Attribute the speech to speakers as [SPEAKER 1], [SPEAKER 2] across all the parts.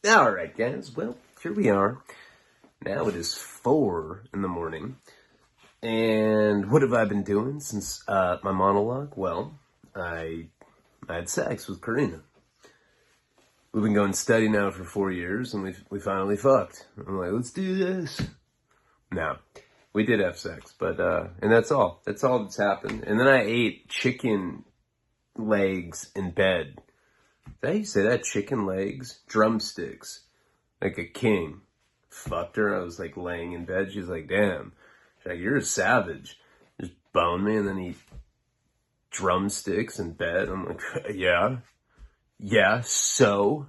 [SPEAKER 1] All right, guys. Well, here we are. Now it is 4 in the morning. And what have I been doing since my monologue? Well, I had sex with Karina. We've been going steady now for 4 years, and we finally fucked. I'm like, let's do this. No, we did have sex, but and that's all. That's all that's happened. And then I ate chicken legs in bed. Is that how you say that? Chicken legs? Drumsticks. Like a king. Fucked her. I was like laying in bed. She's like, damn. She's like, you're a savage. Just bone me and then eat drumsticks in bed. I'm like, yeah. Yeah, so?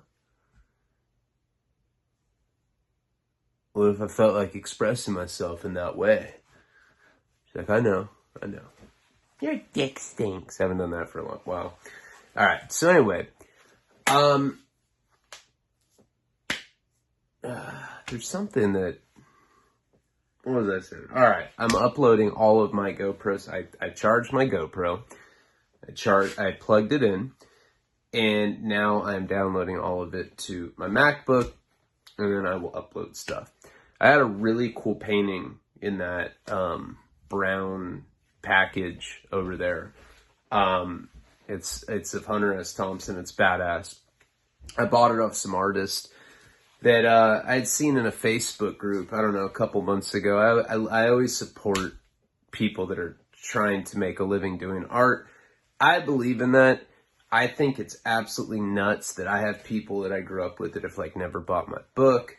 [SPEAKER 1] What if I felt like expressing myself in that way? She's like, I know. Your dick stinks. I haven't done that for a long while. Alright, so anyway. There's something that, what was I saying? Alright, I'm uploading all of my GoPros. I charged my GoPro. I plugged it in. And now I'm downloading all of it to my MacBook. And then I will upload stuff. I had a really cool painting in that brown package over there. It's of Hunter S. Thompson. It's badass. I bought it off some artist that I'd seen in a Facebook group, I don't know, a couple months ago. I always support people that are trying to make a living doing art. I believe in that. I think it's absolutely nuts that I have people that I grew up with that have like never bought my book.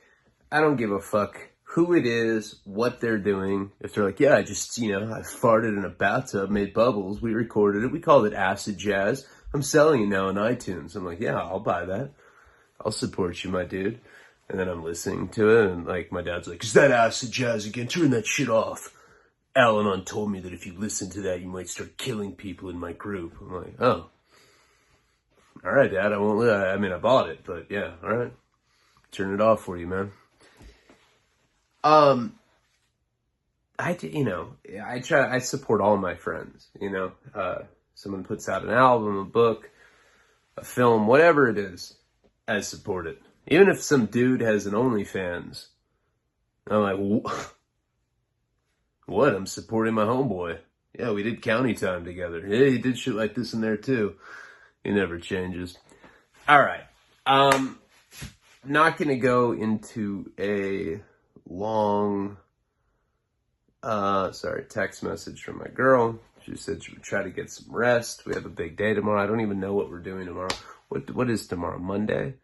[SPEAKER 1] I don't give a fuck who it is, what they're doing. If they're like, yeah, I farted in a bathtub, made bubbles, we recorded it, we called it acid jazz. I'm selling it now on iTunes. I'm like, yeah, I'll buy that. I'll support you, my dude. And then I'm listening to it, and like my dad's like, is that acid jazz again? Turn that shit off. Al-Anon told me that if you listen to that, you might start killing people in my group. I'm like, oh. All right, Dad, I won't, I bought it, but yeah, all right. Turn it off for you, man. I support all my friends, someone puts out an album, a book, a film, whatever it is, I support it. Even if some dude has an OnlyFans, I'm like, what? I'm supporting my homeboy. Yeah, we did county time together. Yeah, he did shit like this in there too. He never changes. All right. Not going to go into a long, text message from my girl. She said she would try to get some rest. We have a big day tomorrow. I don't even know what we're doing tomorrow. What is tomorrow? Monday?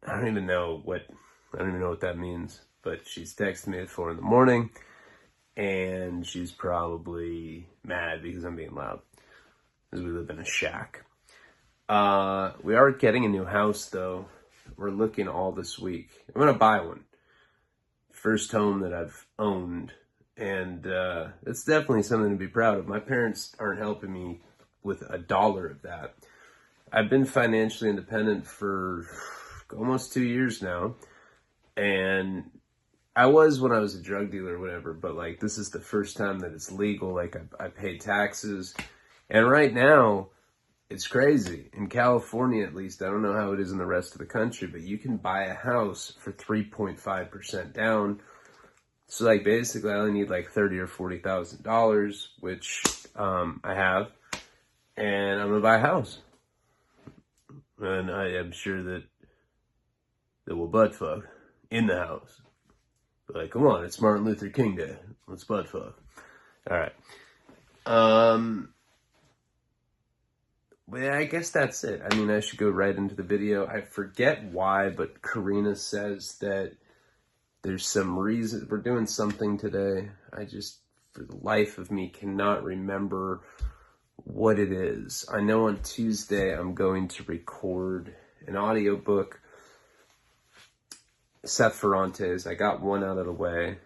[SPEAKER 1] I don't even know what that means. But she's texting me at 4 in the morning, and she's probably mad because I'm being loud. Because we live in a shack. We are getting a new house, though. We're looking all this week. I'm going to buy one. First home that I've owned. And it's definitely something to be proud of. My parents aren't helping me with $1 of that. I've been financially independent for almost 2 years now. And I was when I was a drug dealer or whatever. But, like, this is the first time that it's legal. Like, I pay taxes. And right now, it's crazy. In California, at least, I don't know how it is in the rest of the country, but you can buy a house for 3.5% down. So, like, basically, I only need like $30,000 or $40,000, which I have, and I'm gonna buy a house. And I am sure that we'll butt fuck in the house. But like, come on, it's Martin Luther King Day. Let's butt fuck. All right. Well, yeah, I guess that's it. I mean, I should go right into the video. I forget why, but Karina says that there's some reason we're doing something today. I just, for the life of me, cannot remember what it is. I know on Tuesday I'm going to record an audiobook. Seth Ferrante's. I got one out of the way.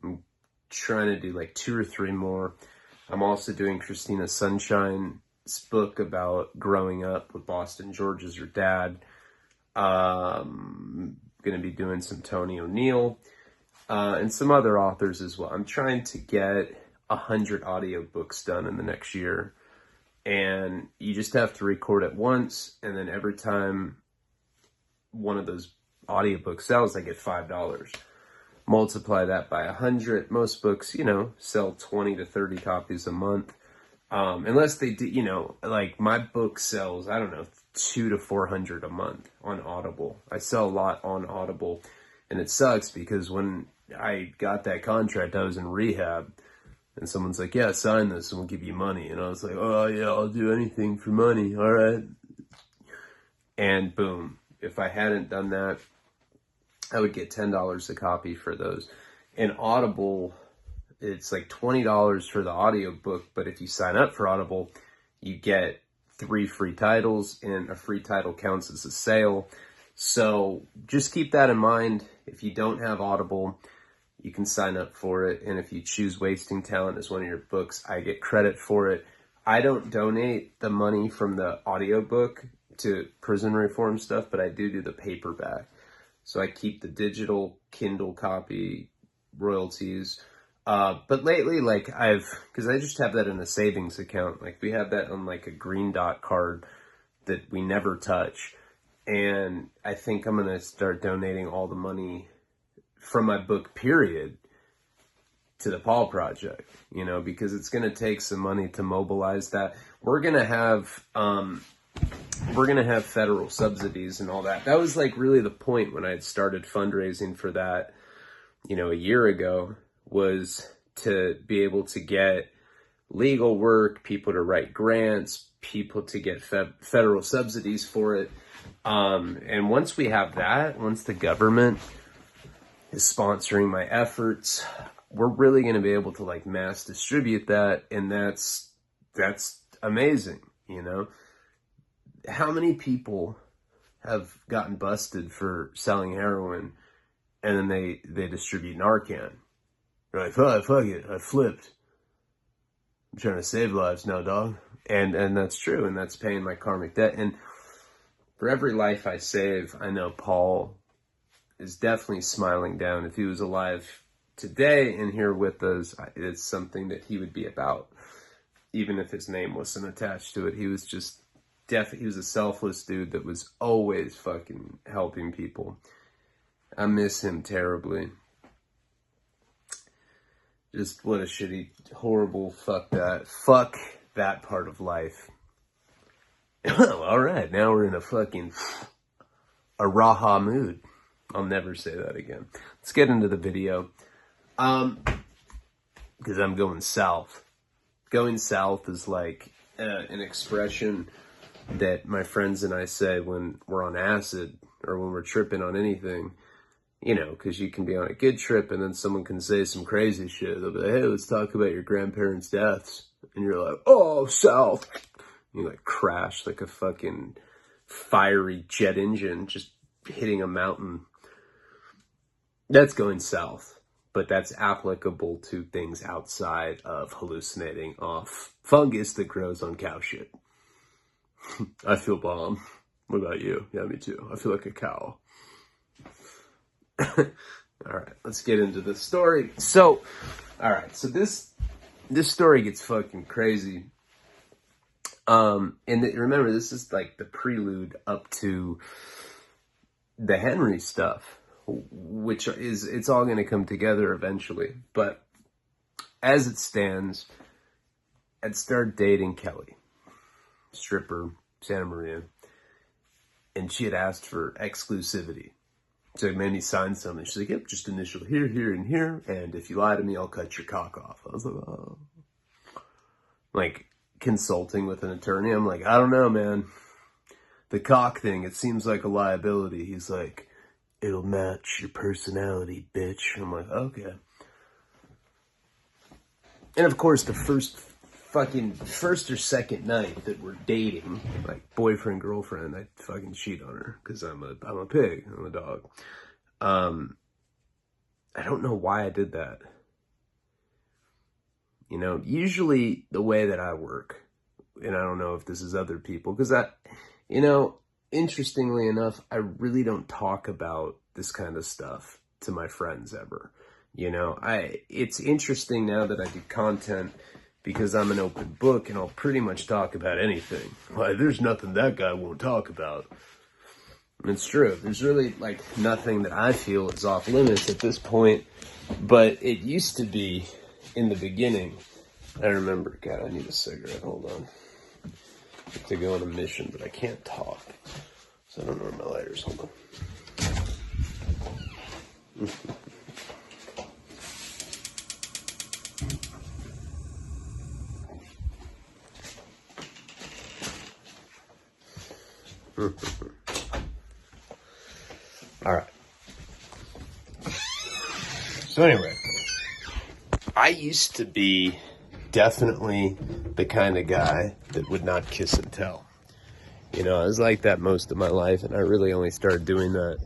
[SPEAKER 1] I'm trying to do like 2 or 3 more. I'm also doing Christina Sunshine's book about growing up with Boston George as her dad. Going to be doing some Tony O'Neill and some other authors as well. I'm trying to get 100 audiobooks done in the next year. And you just have to record it once, and then every time one of those audiobook sells, I get $5. Multiply that by 100. Most books, you know, sell 20 to 30 copies a month. Unless they do, you know, like my book sells, I don't know, 200 to 400 a month on Audible. I sell a lot on Audible, and it sucks because when I got that contract, I was in rehab, and someone's like, yeah, sign this and we'll give you money. And I was like, oh yeah, I'll do anything for money. All right. And boom, if I hadn't done that, I would get $10 a copy for those. And Audible, it's like $20 for the audiobook, but if you sign up for Audible, you get 3 free titles, and a free title counts as a sale. So just keep that in mind. If you don't have Audible, you can sign up for it. And if you choose Wasting Talent as one of your books, I get credit for it. I don't donate the money from the audiobook to prison reform stuff, but I do the paperback. So I keep the digital Kindle copy royalties. But lately, like because I just have that in a savings account. Like we have that on like a green dot card that we never touch. And I think I'm going to start donating all the money from my book, period, to the Paul Project, you know, because it's going to take some money to mobilize that. We're going to have federal subsidies and all that. That was like really the point when I had started fundraising for that, you know, a year ago, was to be able to get legal work, people to write grants, people to get federal subsidies for it. And once we have that, once the government is sponsoring my efforts, we're really going to be able to like mass distribute that. And that's amazing. You know, how many people have gotten busted for selling heroin and then they distribute Narcan? They're like, oh, fuck it, I flipped. I'm trying to save lives now, dog. And that's true, and that's paying my karmic debt. And for every life I save, I know Paul is definitely smiling down. If he was alive today and here with us, it's something that he would be about, even if his name wasn't attached to it. He was just he was a selfless dude that was always fucking helping people. I miss him terribly. Just what a shitty, horrible, fuck that part of life. All right, now we're in a raha mood. I'll never say that again. Let's get into the video. Because I'm going south. Going south is like an expression that my friends and I say when we're on acid or when we're tripping on anything. You know, because you can be on a good trip and then someone can say some crazy shit. They'll be like, hey, let's talk about your grandparents' deaths. And you're like, oh, south. You like crash like a fucking fiery jet engine just hitting a mountain. That's going south. But that's applicable to things outside of hallucinating off fungus that grows on cow shit. I feel bomb. What about you? Yeah, me too. I feel like a cow. All right, let's get into the story. So, all right, so this story gets fucking crazy. Remember, this is like the prelude up to the Henry stuff, which it's all going to come together eventually. But as it stands, I'd started dating Kelly, stripper, Santa Maria, and she had asked for exclusivity. So it made me sign something. She's like, yep, just initial here, here, and here. And if you lie to me, I'll cut your cock off. I was like, oh. Like, consulting with an attorney. I'm like, I don't know, man. The cock thing, it seems like a liability. He's like, it'll match your personality, bitch. I'm like, okay. And of course, the first or second night that we're dating, like boyfriend, girlfriend, I fucking cheat on her because I'm a pig, I'm a dog. I don't know why I did that. You know, usually the way that I work, and I don't know if this is other people, because interestingly enough, I really don't talk about this kind of stuff to my friends ever. You know, it's interesting now that I do content because I'm an open book and I'll pretty much talk about anything. Like, there's nothing that guy won't talk about. It's true. There's really, like, nothing that I feel is off limits at this point. But it used to be in the beginning. I remember, God, I need a cigarette. Hold on. I have to go on a mission, but I can't talk. So I don't know where my lighter's. Hold on. All right. So anyway, I used to be definitely the kind of guy that would not kiss and tell. You know, I was like that most of my life, and I really only started doing that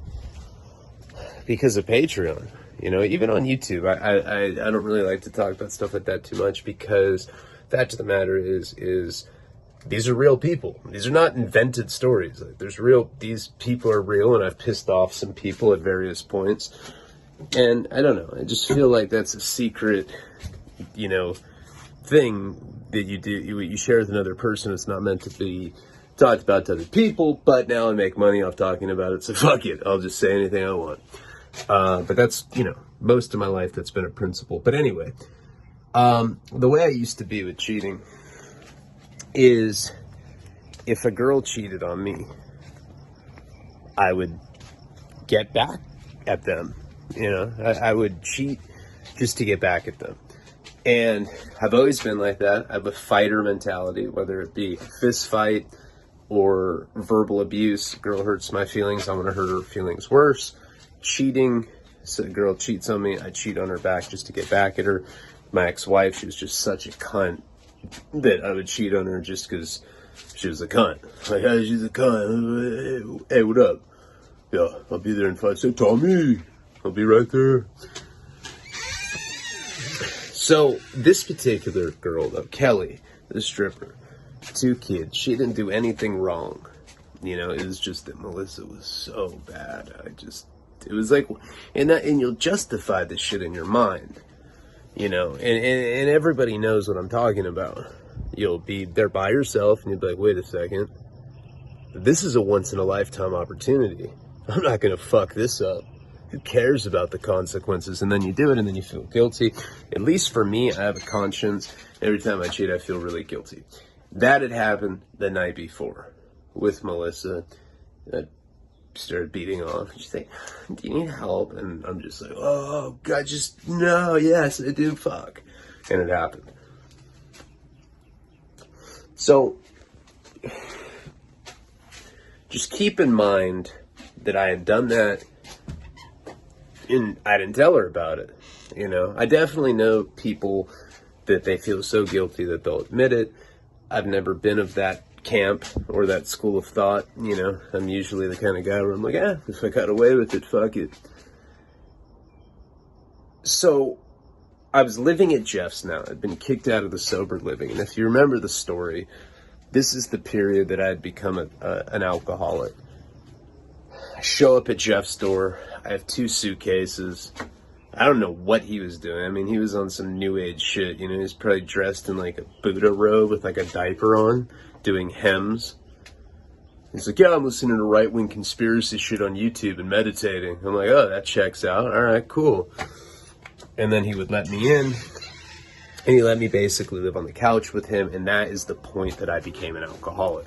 [SPEAKER 1] because of Patreon. You know, even on YouTube, I don't really like to talk about stuff like that too much, because the fact of the matter is these are real people. These are not invented stories. Like, these people are real, and I've pissed off some people at various points. And I don't know, I just feel like that's a secret, you know, thing that you do, you share with another person. It's not meant to be talked about to other people, but now I make money off talking about it, so fuck it. I'll just say anything I want. But that's, you know, most of my life that's been a principle. But anyway, the way I used to be with cheating is if a girl cheated on me, I would get back at them. You know, I would cheat just to get back at them. And I've always been like that. I have a fighter mentality, whether it be fist fight or verbal abuse. Girl hurts my feelings, I'm gonna hurt her feelings worse. Cheating, so a girl cheats on me, I cheat on her back just to get back at her. My ex-wife, she was just such a cunt that I would cheat on her just because she was a cunt. Like, hey, she's a cunt. Hey, what up? Yeah, I'll be there in 5 seconds. Tommy, I'll be right there. So this particular girl, though, Kelly, the stripper, 2 kids, she didn't do anything wrong. You know, it was just that Melissa was so bad. It was like, and you'll justify this shit in your mind. You know, and everybody knows what I'm talking about. You'll be there by yourself, and you'll be like, wait a second. This is a once-in-a-lifetime opportunity. I'm not going to fuck this up. Who cares about the consequences? And then you do it, and then you feel guilty. At least for me, I have a conscience. Every time I cheat, I feel really guilty. That had happened the night before with Melissa. I started beating off. She's like, do you need help? And I'm just like, oh, God, just, no, yes, I do, fuck. And it happened. So, just keep in mind that I had done that, and I didn't tell her about it. You know, I definitely know people that they feel so guilty that they'll admit it. I've never been of that camp or that school of thought. You know, I'm usually the kind of guy where I'm like, if I got away with it, fuck it. So I was living at Jeff's now. I'd been kicked out of the sober living. And if you remember the story, this is the period that I had become an alcoholic. I show up at Jeff's door. I have 2 suitcases. I don't know what he was doing. I mean, he was on some new age shit. You know, he was probably dressed in like a Buddha robe with like a diaper on, doing hems. He's like, yeah, I'm listening to right-wing conspiracy shit on YouTube and meditating. I'm like, oh, that checks out. All right, cool. And then he would let me in, and he let me basically live on the couch with him, and that is the point that I became an alcoholic.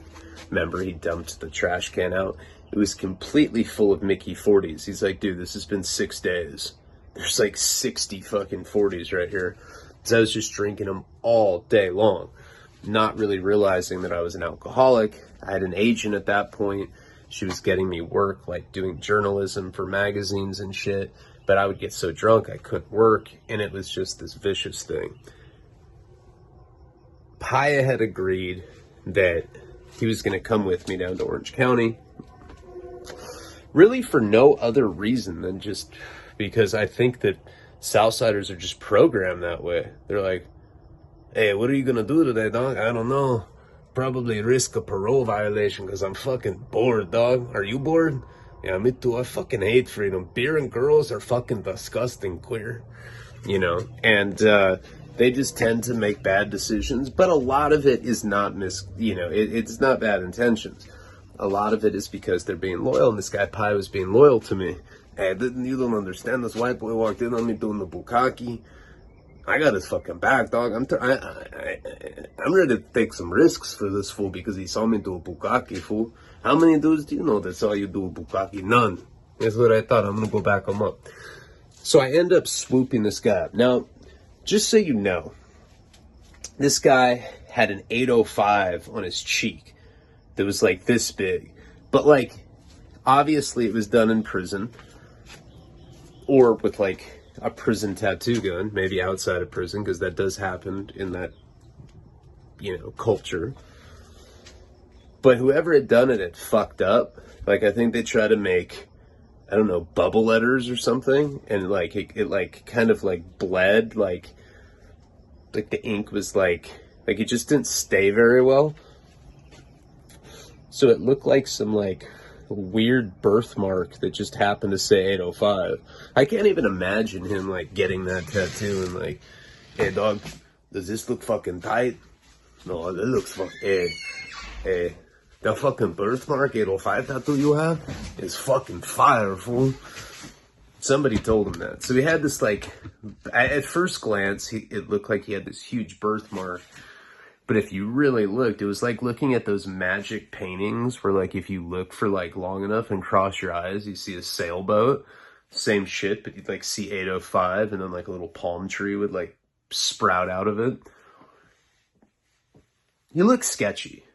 [SPEAKER 1] Remember, he dumped the trash can out. It was completely full of Mickey 40s. He's like, dude, this has been 6 days. There's like 60 fucking 40s right here. So I was just drinking them all day long, not really realizing that I was an alcoholic. I had an agent at that point. She was getting me work, like doing journalism for magazines and shit. But I would get so drunk I couldn't work, and it was just this vicious thing. Paya had agreed that he was going to come with me down to Orange County, really for no other reason than just because I think that Southsiders are just programmed that way. They're like, hey, what are you going to do today, dog? I don't know. Probably risk a parole violation because I'm fucking bored, dog. Are you bored? Yeah, me too. I fucking hate freedom. Beer and girls are fucking disgusting, queer. You know, and they just tend to make bad decisions, but a lot of it is not it's not bad intentions. a lot of it is because they're being loyal, and this guy Paya was being loyal to me. Hey, you don't understand. This white boy walked in on me doing the bukkake. I got his fucking back, dog. I'm ready to take some risks for this fool because he saw me do a bukkake, fool. How many dudes do you know that saw you do a bukkake? None. That's what I thought. I'm gonna go back him up. So I end up swooping this guy up. Now, just so you know, this guy had an 805 on his cheek that was like this big. But like, obviously it was done in prison or with like a prison tattoo gun, maybe outside of prison, because that does happen in that, you know, culture. But whoever had done it, it fucked up. Like, I think they try to make, I don't know, bubble letters or something, and like it like kind of like bled, like the ink was like it just didn't stay very well. So it looked like some like weird birthmark that just happened to say 805. I can't even imagine him like getting that tattoo and like, hey dog, does this look fucking tight? No, that looks fucking, hey, that fucking birthmark 805 tattoo you have is fucking fire, fool. Somebody told him that. So he had this like, at first glance, it looked like he had this huge birthmark. But if you really looked, it was like looking at those magic paintings where like if you look for like long enough and cross your eyes, you see a sailboat. Same shit, but you'd like see 805 and then like a little palm tree would like sprout out of it. He looked sketchy.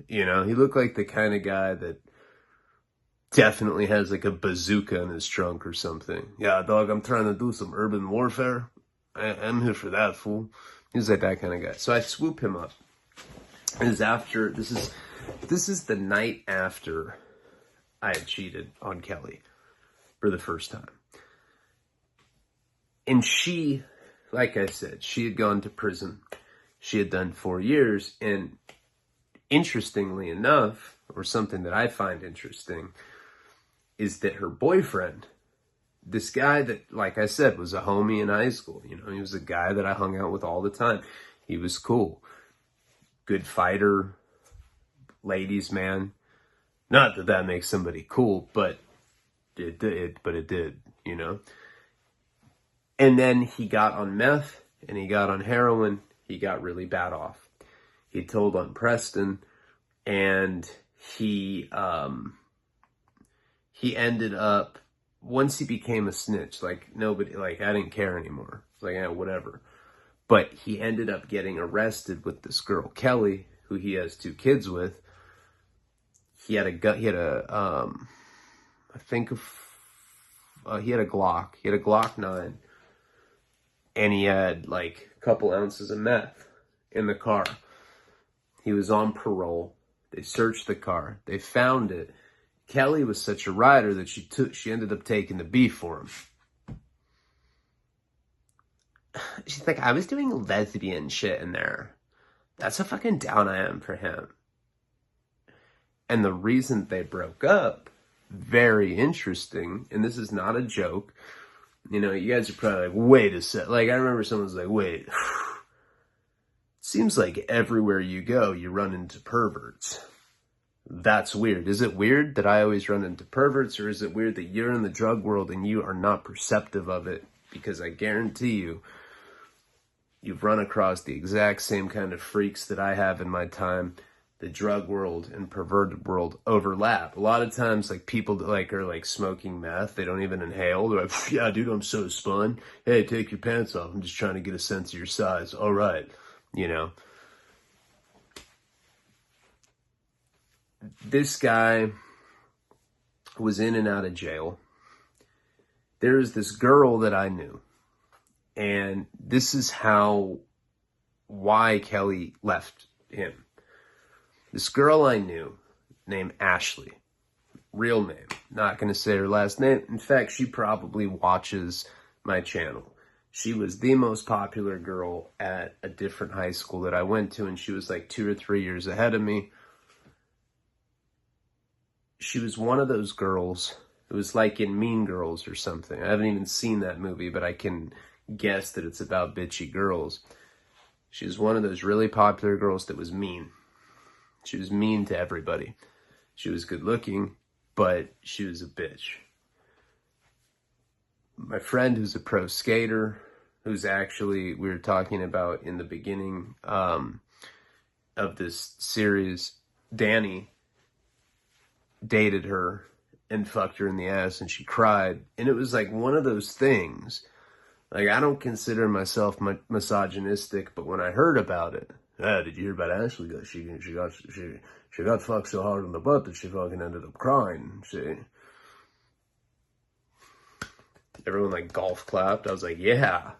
[SPEAKER 1] You know, he looked like the kind of guy that definitely has like a bazooka in his trunk or something. Yeah, dog, I'm trying to do some urban warfare. I'm here for that, fool. He was like that kind of guy. So I swoop him up. And this is the night after I had cheated on Kelly for the first time. And she, like I said, she had gone to prison. She had done 4 years. And interestingly enough, or something that I find interesting, is that her boyfriend, this guy that, like I said, was a homie in high school. You know, he was a guy that I hung out with all the time. He was cool. Good fighter. Ladies, man. Not that that makes somebody cool, but it did, you know. And then he got on meth and he got on heroin. He got really bad off. He told on Preston, and he ended up, once he became a snitch, like nobody, like I didn't care anymore. It's like, yeah, whatever. But he ended up getting arrested with this girl, Kelly, who he has 2 kids with. He had a Glock. He had a Glock 9. And he had like a couple ounces of meth in the car. He was on parole. They searched the car. They found it. Kelly was such a rider that she ended up taking the beef for him. She's like, I was doing lesbian shit in there. That's how fucking down I am for him. And the reason they broke up, very interesting, and this is not a joke. You know, you guys are probably like, wait a sec. Like, I remember someone was like, wait. Seems like everywhere you go, you run into perverts. That's weird. Is it weird that I always run into perverts, or is it weird that you're in the drug world and you are not perceptive of it? Because I guarantee you, you've run across the exact same kind of freaks that I have in my time. The drug world and perverted world overlap. A lot of times, like, people that like are like smoking meth, they don't even inhale. They're like, yeah, dude, I'm so spun. Hey, take your pants off. I'm just trying to get a sense of your size. All right. You know, this guy was in and out of jail. There was this girl that I knew, and this is why Kelly left him. This girl I knew named Ashley, real name, not going to say her last name. In fact, she probably watches my channel. She was the most popular girl at a different high school that I went to, and she was like 2 or 3 years ahead of me. She was one of those girls. It was like in Mean Girls or something. I haven't even seen that movie, but I can guess that it's about bitchy girls. She was one of those really popular girls that was mean. She was mean to everybody. She was good looking, but she was a bitch. My friend who's a pro skater, who's actually, we were talking about in the beginning of this series, Danny dated her and fucked her in the ass and she cried. And it was like one of those things. Like, I don't consider myself misogynistic, but when I heard about it, did you hear about Ashley? She got fucked so hard in the butt that she fucking ended up crying. Everyone like golf clapped. I was like, yeah,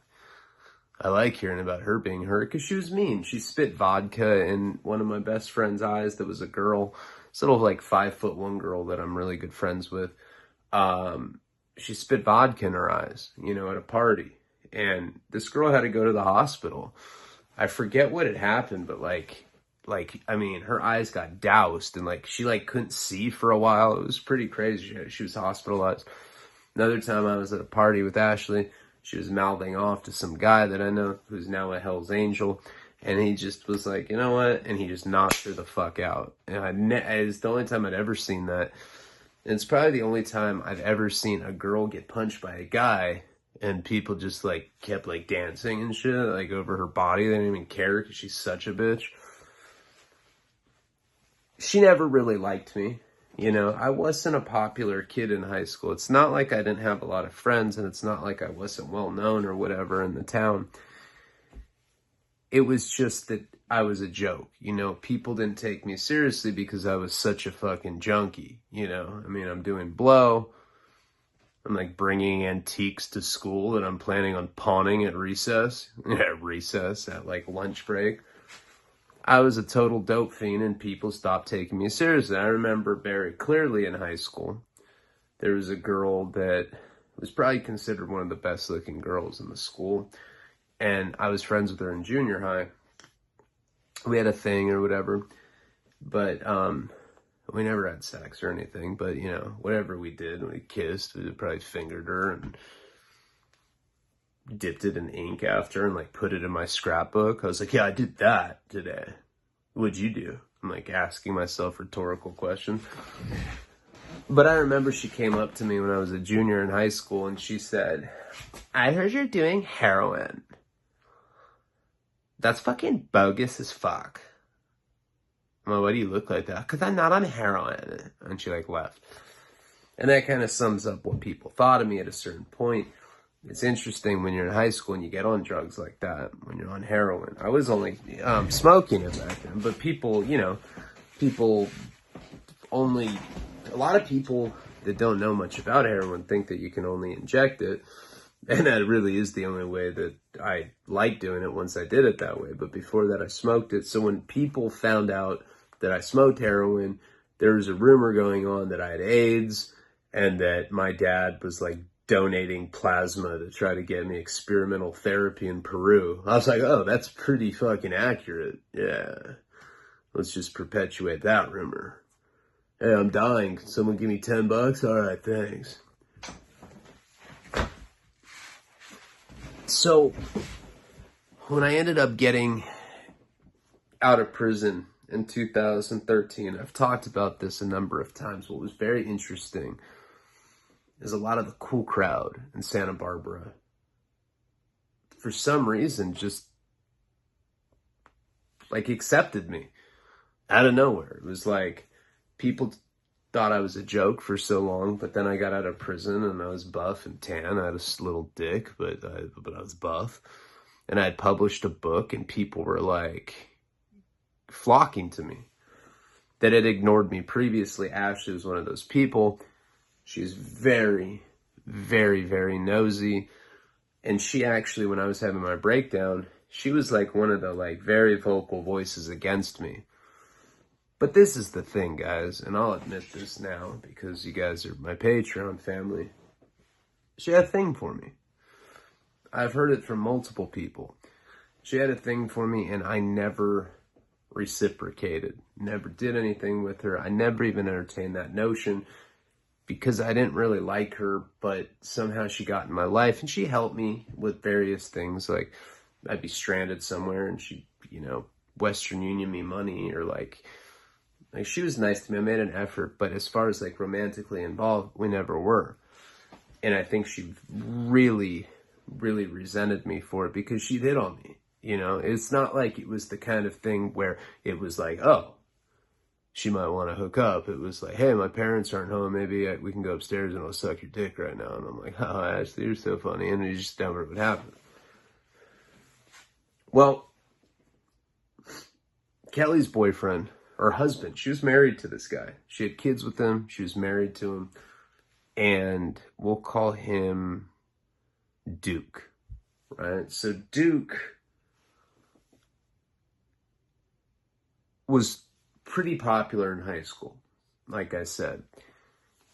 [SPEAKER 1] I like hearing about her being hurt because she was mean. She spit vodka in one of my best friend's eyes that was a girl, this little like 5'1" girl that I'm really good friends with. She spit vodka in her eyes, at a party. And this girl had to go to the hospital. I forget what had happened, but her eyes got doused and she couldn't see for a while. It was pretty crazy. She was hospitalized. Another time I was at a party with Ashley. She was mouthing off to some guy that I know who's now a Hell's Angel. And he just was like, you know what? And he just knocked her the fuck out. And it's the only time I'd ever seen that. And it's probably the only time I've ever seen a girl get punched by a guy and people just kept dancing and shit over her body. They didn't even care because she's such a bitch. She never really liked me. I wasn't a popular kid in high school. It's not like I didn't have a lot of friends, and it's not like I wasn't well known or whatever in the town. It was just that I was a joke. People didn't take me seriously because I was such a fucking junkie. I'm doing blow. I'm bringing antiques to school that I'm planning on pawning at recess. Yeah, recess, at lunch break. I was a total dope fiend and people stopped taking me seriously. I remember very clearly in high school, there was a girl that was probably considered one of the best looking girls in the school. And I was friends with her in junior high. We had a thing or whatever, but we never had sex or anything. But, whatever we did, we kissed, we probably fingered her and dipped it in ink after and put it in my scrapbook. I was like, yeah, I did that today. What'd you do? I'm asking myself rhetorical questions. But I remember she came up to me when I was a junior in high school and she said, I heard you're doing heroin. That's fucking bogus as fuck. I'm like, why do you look like that? Because I'm not on heroin. And she left. And that kind of sums up what people thought of me at a certain point. It's interesting when you're in high school and you get on drugs like that, when you're on heroin. I was only smoking it back then, but people, a lot of people that don't know much about heroin think that you can only inject it. And that really is the only way that I like doing it once I did it that way. But before that, I smoked it. So when people found out that I smoked heroin, there was a rumor going on that I had AIDS and that my dad was donating plasma to try to get me experimental therapy in Peru. I was like, oh, that's pretty fucking accurate. Yeah. Let's just perpetuate that rumor. Hey, I'm dying. Can someone give me $10? All right, thanks. So, when I ended up getting out of prison in 2013, I've talked about this a number of times. What was very interesting is a lot of the cool crowd in Santa Barbara, for some reason, just accepted me out of nowhere. It was people thought I was a joke for so long, but then I got out of prison and I was buff and tan. I had a little dick, but I was buff. And I had published a book and people were flocking to me that had ignored me previously. Ashley was one of those people. She was very, very, very nosy. And she actually, when I was having my breakdown, she was one of the very vocal voices against me. But this is the thing, guys, and I'll admit this now because you guys are my Patreon family. She had a thing for me. I've heard it from multiple people. She had a thing for me and I never reciprocated. Never did anything with her. I never even entertained that notion because I didn't really like her, but somehow she got in my life and she helped me with various things. I'd be stranded somewhere and she, Western Union me money or Like, she was nice to me. I made an effort, but as far as like romantically involved, we never were. And I think she really, really resented me for it because she hit on me. You know, it's not like it was the kind of thing where it was like, oh, she might want to hook up. It was like, hey, my parents aren't home. Maybe we can go upstairs and I'll suck your dick right now. And I'm like, oh, Ashley, you're so funny. And you just never would happen. Well, Kelly's boyfriend, or husband, she was married to this guy. She had kids with him. She was married to him. And we'll call him Duke, right? So Duke was pretty popular in high school, like I said.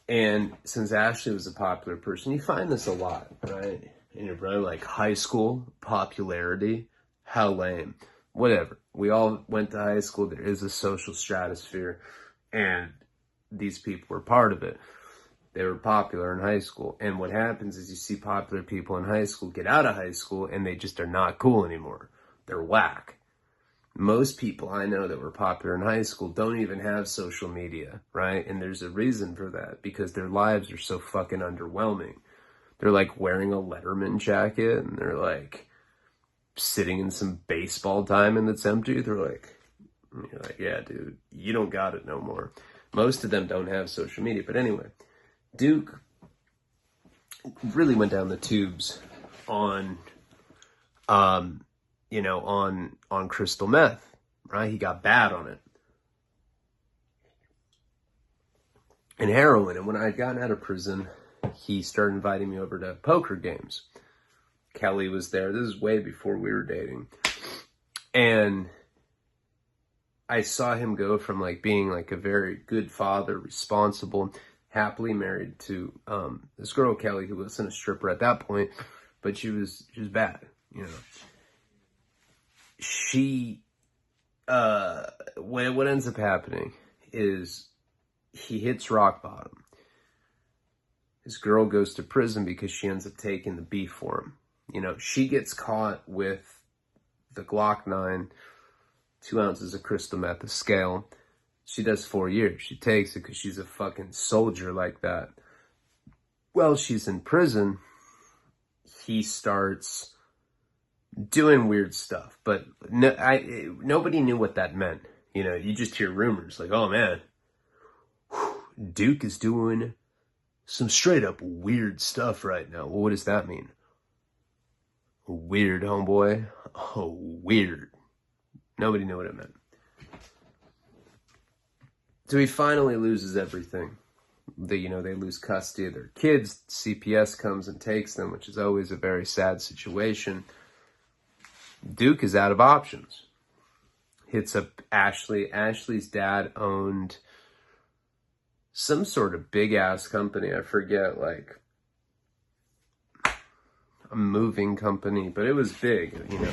[SPEAKER 1] And since Ashley was a popular person, you find this a lot, right? And you're probably like, high school popularity, how lame. Whatever. We all went to high school. There is a social stratosphere, and these people were part of it. They were popular in high school. And what happens is you see popular people in high school get out of high school and they just are not cool anymore. They're whack. Most people I know that were popular in high school don't even have social media, right? And there's a reason for that, because their lives are so fucking underwhelming. They're like wearing a Letterman jacket and they're like sitting in some baseball diamond that's empty. They're like, you're like, yeah, dude, you don't got it no more. Most of them don't have social media. But anyway, Duke really went down the tubes on, on crystal meth, right? He got bad on it. And heroin. And when I had gotten out of prison, he started inviting me over to poker games. Kelly was there. This is way before we were dating. And I saw him go from like being like a very good father, responsible, happily married to this girl, Kelly, who wasn't a stripper at that point, but she was bad, you know. She, what ends up happening is he hits rock bottom. His girl goes to prison because she ends up taking the beef for him. You know, she gets caught with the Glock 9, 2 ounces of crystal meth, a scale. She does 4 years. She takes it because she's a fucking soldier like that. While she's in prison, he starts doing weird stuff. But nobody knew what that meant. You know, you just hear rumors like, oh man, Duke is doing some straight up weird stuff right now. Well, what does that mean? Weird, homeboy. Oh, weird. Nobody knew what it meant. So he finally loses everything. They lose custody of their kids. CPS comes and takes them, which is always a very sad situation. Duke is out of options. Hits up Ashley. Ashley's dad owned some sort of big ass company. I forget, like a moving company, but it was big, you know,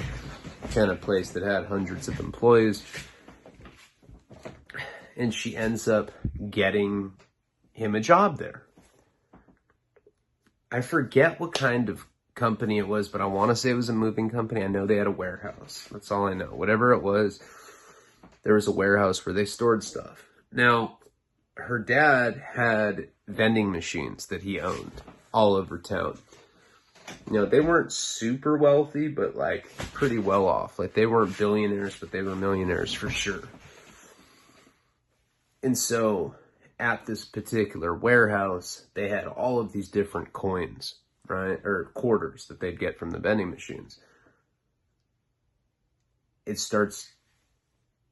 [SPEAKER 1] kind of place that had hundreds of employees. And she ends up getting him a job there. I forget what kind of company it was, but I want to say it was a moving company. I know they had a warehouse. That's all I know. Whatever it was, there was a warehouse where they stored stuff. Now, her dad had vending machines that he owned all over town. You know, they weren't super wealthy, but like pretty well off. Like they weren't billionaires, but they were millionaires for sure. And so at this particular warehouse, they had all of these different coins, right? Or quarters that they'd get from the vending machines. It starts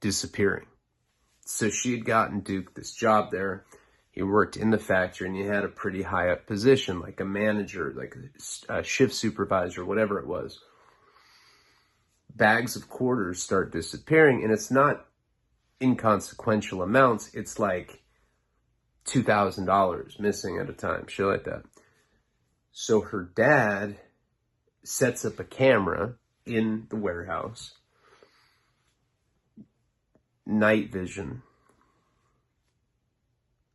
[SPEAKER 1] disappearing. So she had gotten Duke this job there. He worked in the factory and he had a pretty high up position, like a manager, like a shift supervisor, whatever it was. Bags of quarters start disappearing, and it's not inconsequential amounts. It's like $2,000 missing at a time, shit like that. So her dad sets up a camera in the warehouse, night vision,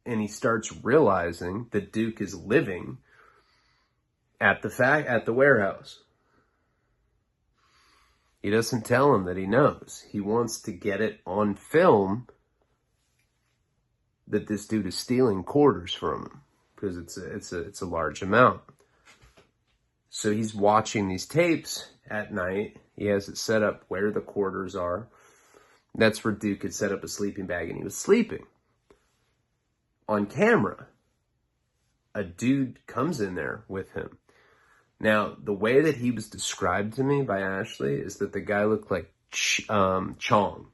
[SPEAKER 1] and he starts realizing that Duke is living at the warehouse. He doesn't tell him that he knows. He wants to get it on film that this dude is stealing quarters from him because it's a large amount. So he's watching these tapes at night. He has it set up where the quarters are. That's where Duke had set up a sleeping bag and he was sleeping. On camera, a dude comes in there with him. Now, the way that he was described to me by Ashley is that the guy looked like Chong.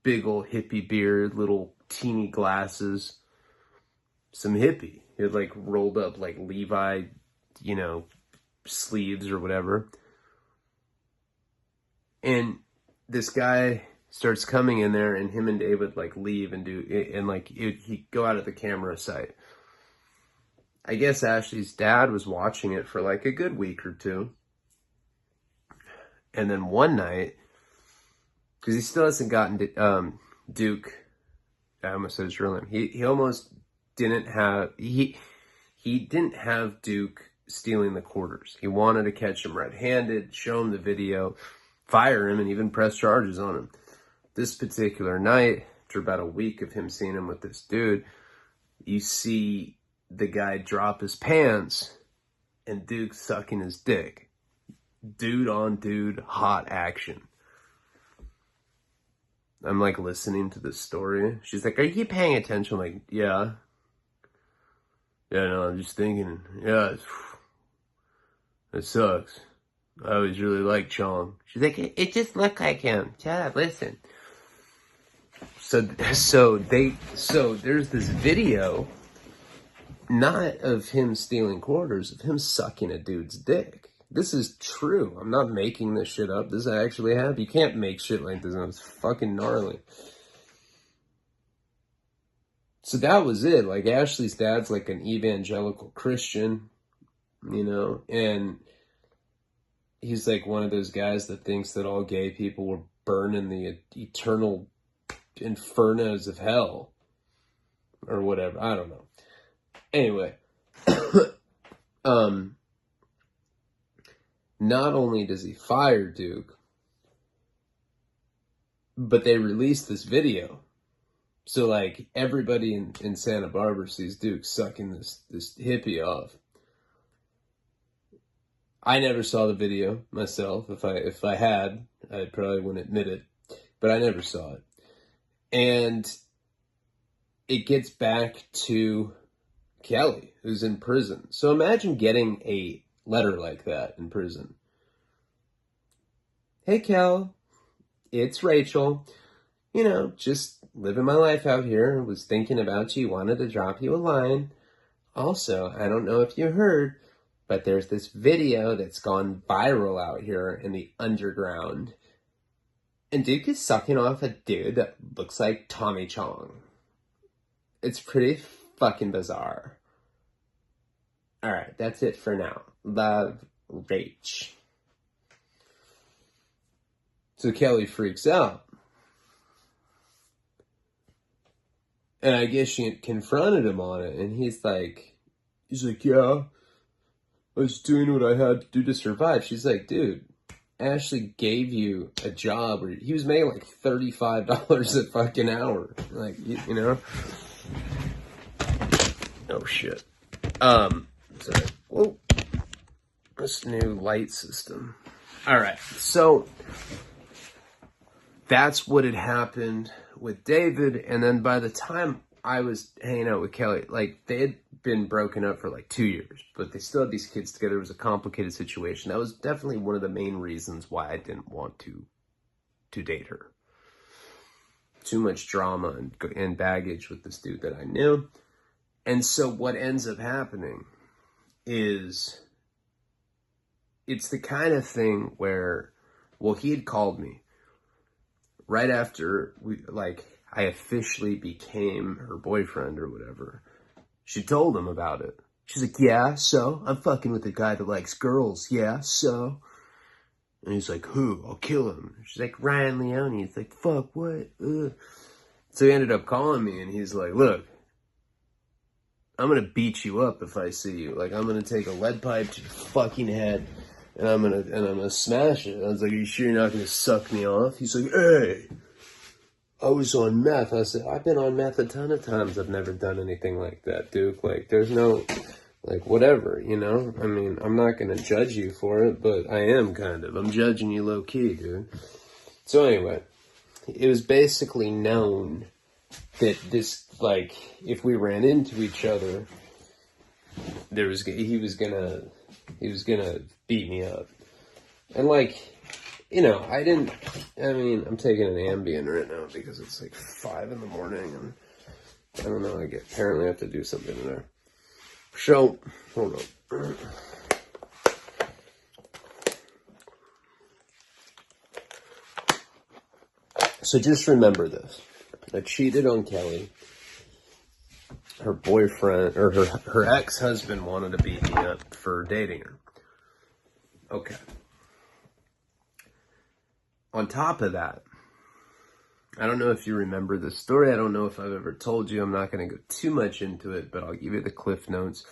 [SPEAKER 1] Big old hippie beard, little teeny glasses. Some hippie. He had like rolled up like Levi, sleeves or whatever. And this guy starts coming in there and him and David like leave and he'd go out of the camera sight. I guess Ashley's dad was watching it for like a good week or two. And then one night, because he still hasn't gotten Duke, I almost said his real name. He almost didn't have, he didn't have Duke stealing the quarters. He wanted to catch him red-handed, show him the video, fire him, and even press charges on him. This particular night, after about a week of him seeing him with this dude, you see the guy drop his pants and Duke sucking his dick. Dude on dude, hot action. I'm like listening to this story. She's like, are you paying attention? I'm like, yeah. Yeah, no, I'm just thinking, yeah, it sucks. I always really liked Chong. She's like, it just looked like him. Shut up, listen. So there's this video, not of him stealing quarters, of him sucking a dude's dick. This is true. I'm not making this shit up. This actually happened. You can't make shit like this. It's fucking gnarly. So that was it. Like, Ashley's dad's like an evangelical Christian, and he's like one of those guys that thinks that all gay people will burn in the eternal infernos of hell or whatever. I don't know. Anyway, not only does he fire Duke, but they released this video. So like everybody in Santa Barbara sees Duke sucking this hippie off. I never saw the video myself. If I had, I probably wouldn't admit it, but I never saw it. And it gets back to Kelly, who's in prison. So imagine getting a letter like that in prison. Hey, Kel, it's Rachel. Just living my life out here. Was thinking about you. Wanted to drop you a line. Also, I don't know if you heard, but there's this video that's gone viral out here in the underground. And Duke is sucking off a dude that looks like Tommy Chong. It's pretty fucking bizarre. Alright, that's it for now. Love, Rach. So Kelly freaks out. And I guess she confronted him on it. And he's like, yeah, I was doing what I had to do to survive. She's like, dude, Ashley gave you a job where he was making like $35 a fucking hour. Like, Oh, shit. Sorry. Whoa. This new light system. Alright, so that's what had happened with David, and then by the time I was hanging out with Kelly, like, they had been broken up for like 2 years, but they still had these kids together. It was a complicated situation. That was definitely one of the main reasons why I didn't want to date her. Too much drama and baggage with this dude that I knew. And so what ends up happening is it's the kind of thing where, well, he had called me right after I officially became her boyfriend or whatever. She told him about it. She's like, yeah, so? I'm fucking with a guy that likes girls. Yeah, so? And he's like, who? I'll kill him. She's like, Ryan Leone. He's like, fuck, what? Ugh. So he ended up calling me and he's like, look, I'm going to beat you up if I see you. Like, I'm going to take a lead pipe to your fucking head and I'm going to smash it. I was like, are you sure you're not going to suck me off? He's like, hey, I was on meth. I said, I've been on meth a ton of times. I've never done anything like that, Duke. Like, there's no, like, whatever, you know? I mean, I'm not going to judge you for it, but I am kind of. I'm judging you low-key, dude. So anyway, it was basically known that this, like, if we ran into each other, he was gonna beat me up. And, like, you know, I'm taking an Ambien right now because it's like 5 in the morning, and I don't know, apparently I have to do something in there. So, hold on. So just remember this. I cheated on Kelly. Her boyfriend, or her ex-husband wanted to beat me up for dating her. Okay. On top of that, I don't know if you remember this story. I don't know if I've ever told you. I'm not going to go too much into it, but I'll give you the cliff notes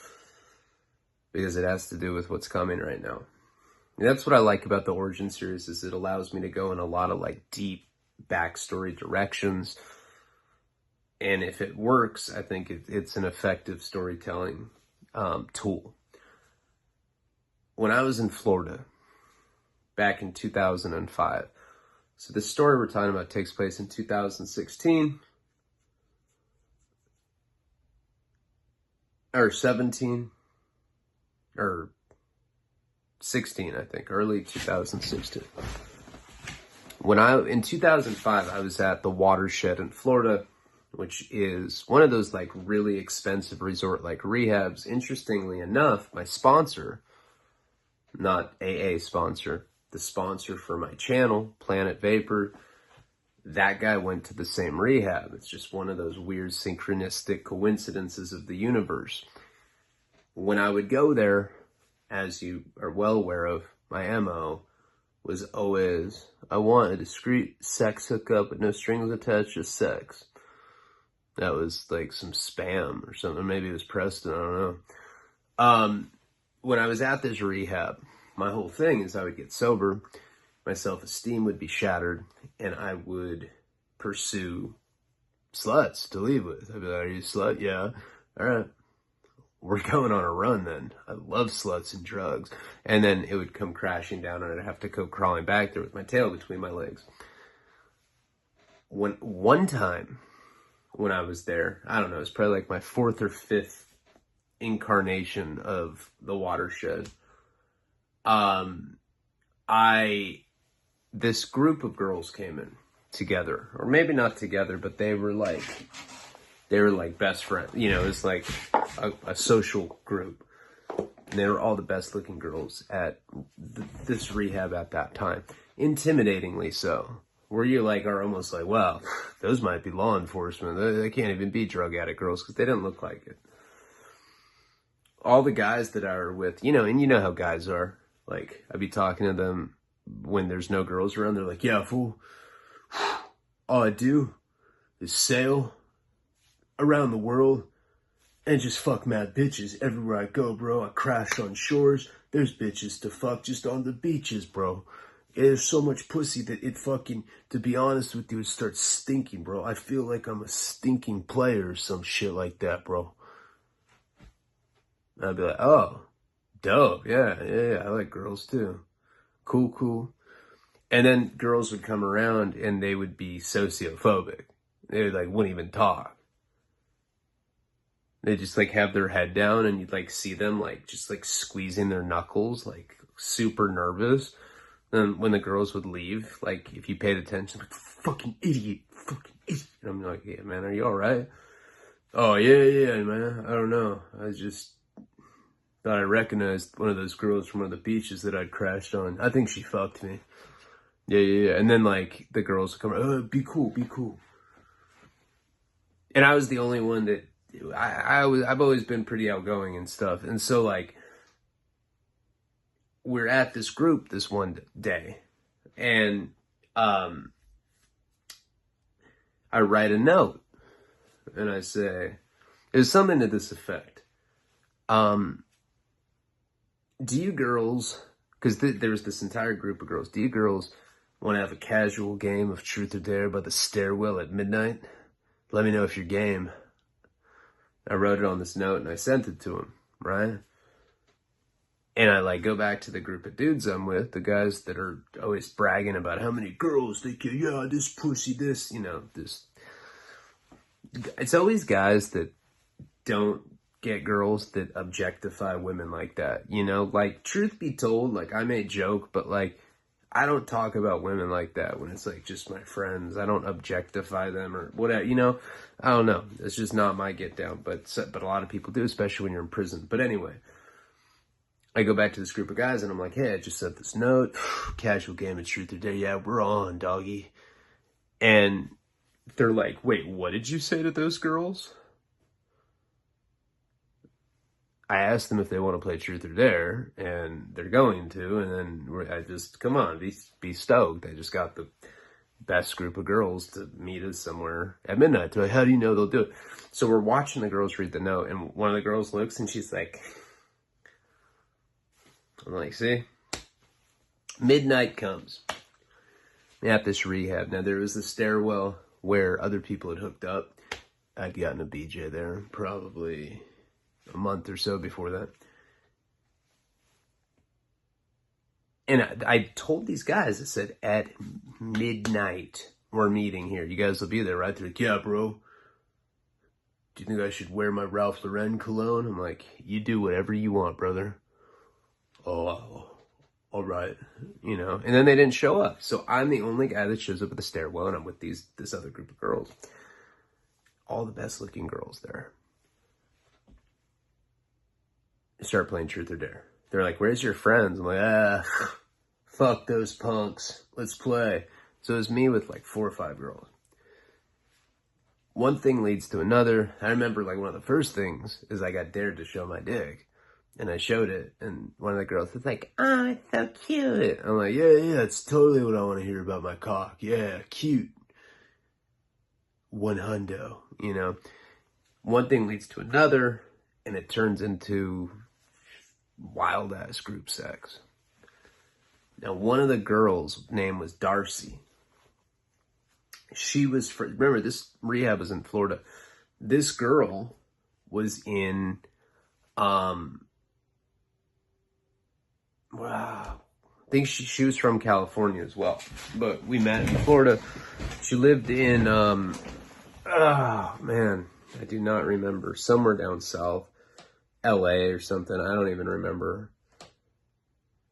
[SPEAKER 1] because it has to do with what's coming right now. And that's what I like about the Origin series, is it allows me to go in a lot of like deep backstory directions. And if it works, I think it's an effective storytelling tool. When I was in Florida back in 2005, so the story we're talking about takes place in 2016 or 17 or 16, I think, early 2016. In 2005, I was at the Watershed in Florida, which is one of those like really expensive resort like rehabs. Interestingly enough, my sponsor, not AA sponsor, the sponsor for my channel, Planet Vapor, that guy went to the same rehab. It's just one of those weird synchronistic coincidences of the universe. When I would go there, as you are well aware of, my MO was always, I want a discreet sex hookup with no strings attached, just sex. That was like some spam or something. Maybe it was Preston, I don't know. When I was at this rehab, my whole thing is I would get sober, my self-esteem would be shattered, and I would pursue sluts to leave with. I'd be like, are you a slut? Yeah. All right. We're going on a run then. I love sluts and drugs. And then it would come crashing down and I'd have to go crawling back there with my tail between my legs. One time when I was there, I don't know, it's probably like my 4th or 5th incarnation of the Watershed. This group of girls came in together, or maybe not together, but they were like best friends. You know, it was like a social group. And they were all the best looking girls at this rehab at that time. Intimidatingly so. Where you like are almost like, wow, those might be law enforcement. They can't even be drug addict girls because they don't look like it. All the guys that I were with, you know, and you know how guys are. Like, I'd be talking to them when there's no girls around. They're like, yeah, fool. All I do is sail around the world and just fuck mad bitches everywhere I go, bro. I crash on shores. There's bitches to fuck just on the beaches, bro. There's so much pussy that it fucking, to be honest with you, it starts stinking, bro. I feel like I'm a stinking player or some shit like that, bro. And I'd be like, oh, dope. Yeah, I like girls too. Cool. And then girls would come around and they would be sociophobic. They like wouldn't even talk. They just like have their head down and you'd like see them like just like squeezing their knuckles, like super nervous. Then when the girls would leave, like if you paid attention, like fucking idiot. And I'm like, yeah, man, are you all right? Oh yeah, man. I don't know. I just thought I recognized one of those girls from one of the beaches that I'd crashed on. I think she fucked me. Yeah. And then like the girls would come, oh, be cool. And I was the only one that I've always been pretty outgoing and stuff. And so like we're at this group this one day and I write a note and I say, there's something to this effect. Do you girls, because there was this entire group of girls, do you girls Want to have a casual game of truth or dare by the stairwell at midnight? Let me know if you're game. I wrote it on this note and I sent it to him, right? And I like go back to the group of dudes I'm with, the guys that are always bragging about how many girls they kill. Yeah, this pussy, this, you know, this. It's always guys that don't get girls that objectify women like that, you know? Like, truth be told, like, I may joke, but like, I don't talk about women like that when it's like just my friends. I don't objectify them or whatever, you know? I don't know. It's just not my get down, but a lot of people do, especially when you're in prison. But anyway, I go back to this group of guys and I'm like, hey, I just sent this note. Casual game of truth or dare. Yeah, we're on, doggy. And they're like, wait, what did you say to those girls? I asked them if they want to play truth or dare, and they're going to, and then I just, come on, be stoked. I just got the best group of girls to meet us somewhere at midnight. They're like, how do you know they'll do it? So we're watching the girls read the note, and one of the girls looks, and she's like, I'm like, see? Midnight comes. At this rehab. Now, there was the stairwell where other people had hooked up. I'd gotten a BJ there, probably a month or so before that. And I told these guys, I said, at midnight, we're meeting here. You guys will be there, right? They're like, yeah, bro. Do you think I should wear my Ralph Lauren cologne? I'm like, you do whatever you want, brother. Oh, all right. You know, and then they didn't show up. So I'm the only guy that shows up at the stairwell, and I'm with this other group of girls. All the best looking girls there. Start playing truth or dare. They're like, where's your friends? I'm like, fuck those punks. Let's play. So it was me with like 4 or 5 girls. One thing leads to another. I remember like one of the first things is I got dared to show my dick. And I showed it. And one of the girls was like, oh, it's so cute. I'm like, yeah, it's totally what I want to hear about my cock. Yeah, cute. 100, you know. One thing leads to another. And it turns into wild ass group sex. Now, one of the girls' name was Darcy. She was, remember, this rehab was in Florida. This girl was in, wow, I think she was from California as well. But we met in Florida. She lived in, oh man, I do not remember. Somewhere down south. LA or something. I don't even remember.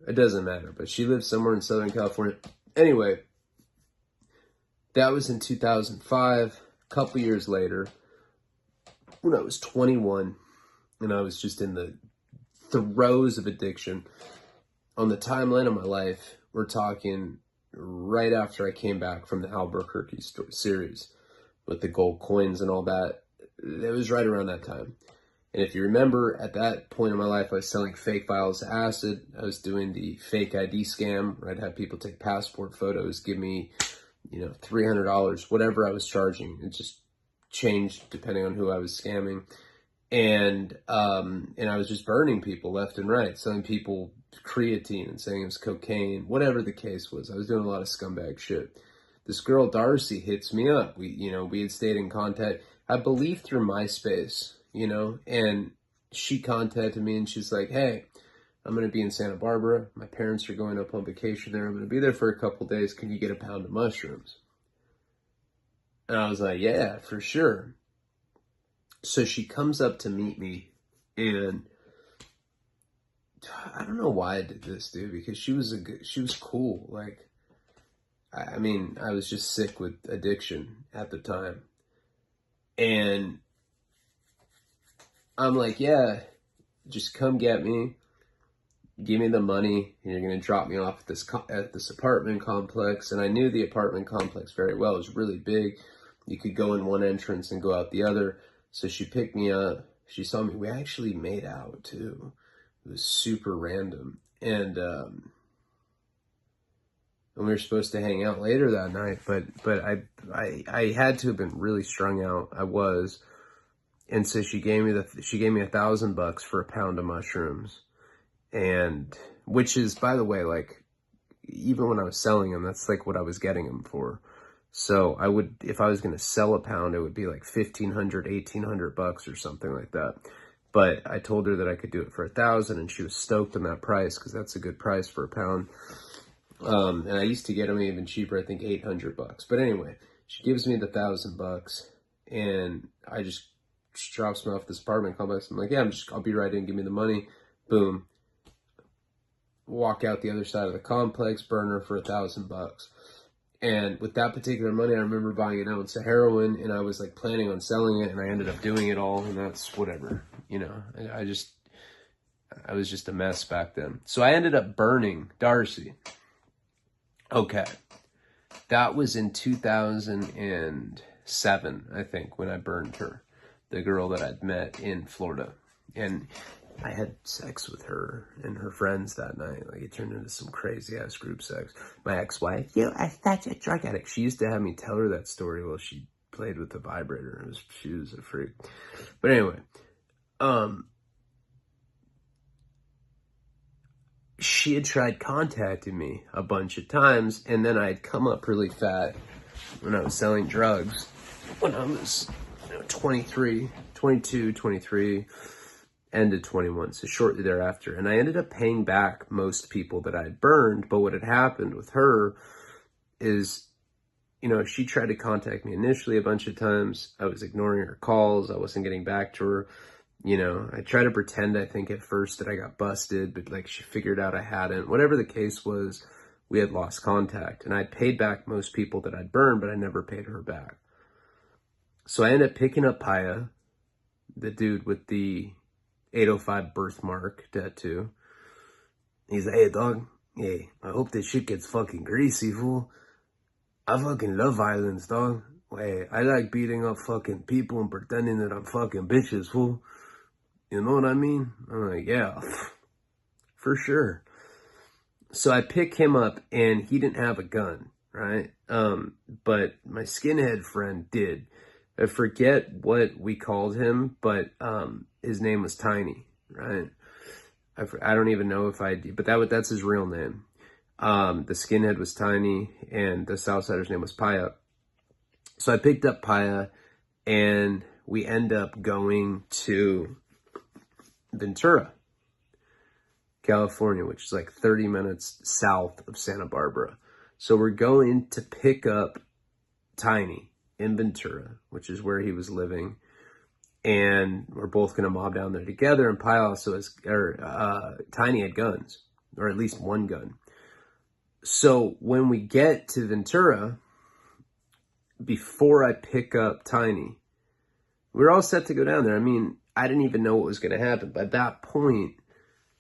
[SPEAKER 1] It doesn't matter. But she lived somewhere in Southern California. Anyway, that was in 2005. A couple years later, when I was 21, and I was just in the throes of addiction. On the timeline of my life, we're talking right after I came back from the Albuquerque series with the gold coins and all that. It was right around that time. And if you remember, at that point in my life, I was selling fake vials of acid. I was doing the fake ID scam, where I'd have people take passport photos, give me, you know, $300, whatever I was charging. It just changed depending on who I was scamming. And I was just burning people left and right, selling people creatine and saying it was cocaine, whatever the case was. I was doing a lot of scumbag shit. This girl, Darcy, hits me up. We had stayed in contact, I believe through MySpace. You know, and she contacted me and she's like, hey, I'm going to be in Santa Barbara. My parents are going up on vacation there. I'm going to be there for a couple days. Can you get a pound of mushrooms? And I was like, yeah, for sure. So she comes up to meet me, and I don't know why I did this, dude, because she was cool. Like, I mean, I was just sick with addiction at the time. And I'm like, yeah, just come get me, give me the money, and you're going to drop me off at this apartment complex. And I knew the apartment complex very well. It was really big. You could go in one entrance and go out the other. So she picked me up. She saw me. We actually made out, too. It was super random. And we were supposed to hang out later that night. But I had to have been really strung out. I was. And so she gave me $1,000 for a pound of mushrooms, and which is, by the way, like, even when I was selling them, that's like what I was getting them for. So I would, if I was going to sell a pound, it would be like $1,500, $1,800 or something like that. But I told her that I could do it for $1,000, and she was stoked on that price because that's a good price for a pound. And I used to get them even cheaper, I think $800. But anyway, she gives me the $1,000, and I just drops me off this apartment complex. I'm like, yeah, I'll be right in. Give me the money. Boom. Walk out the other side of the complex, burn her for $1,000. And with that particular money, I remember buying an ounce of heroin, and I was like planning on selling it, and I ended up doing it all, and that's whatever, you know. I was just a mess back then. So I ended up burning Darcy. Okay. That was in 2007, I think, when I burned her, the girl that I'd met in Florida. And I had sex with her and her friends that night. Like, it turned into some crazy-ass group sex. My ex-wife, you are such a drug addict. She used to have me tell her that story while she played with the vibrator. She was a freak. But anyway, she had tried contacting me a bunch of times, and then I had come up really fat when I was selling drugs when I was 23, end of 21, so shortly thereafter. And I ended up paying back most people that I'd burned, but what had happened with her is, you know, she tried to contact me initially a bunch of times. I was ignoring her calls. I wasn't getting back to her. You know, I tried to pretend, I think, at first that I got busted, but like she figured out I hadn't. Whatever the case was, we had lost contact. And I'd paid back most people that I'd burned, but I never paid her back. So I ended up picking up Paya, the dude with the 805 birthmark tattoo. He's like, hey, dog, hey, I hope this shit gets fucking greasy, fool. I fucking love violence, dog. Hey, I like beating up fucking people and pretending that I'm fucking bitches, fool. You know what I mean? I'm like, yeah, for sure. So I pick him up, and he didn't have a gun, right? But my skinhead friend did. I forget what we called him, but his name was Tiny, right? I don't even know if but that's his real name. The skinhead was Tiny, and the Southsider's name was Paya. So I picked up Paya, and we end up going to Ventura, California, which is like 30 minutes south of Santa Barbara. So we're going to pick up Tiny in Ventura, which is where he was living, and we're both going to mob down there together. And Paya also has, Tiny had guns, or at least one gun. So when we get to Ventura, before I pick up Tiny, we're all set to go down there. I mean, I didn't even know what was going to happen. By that point,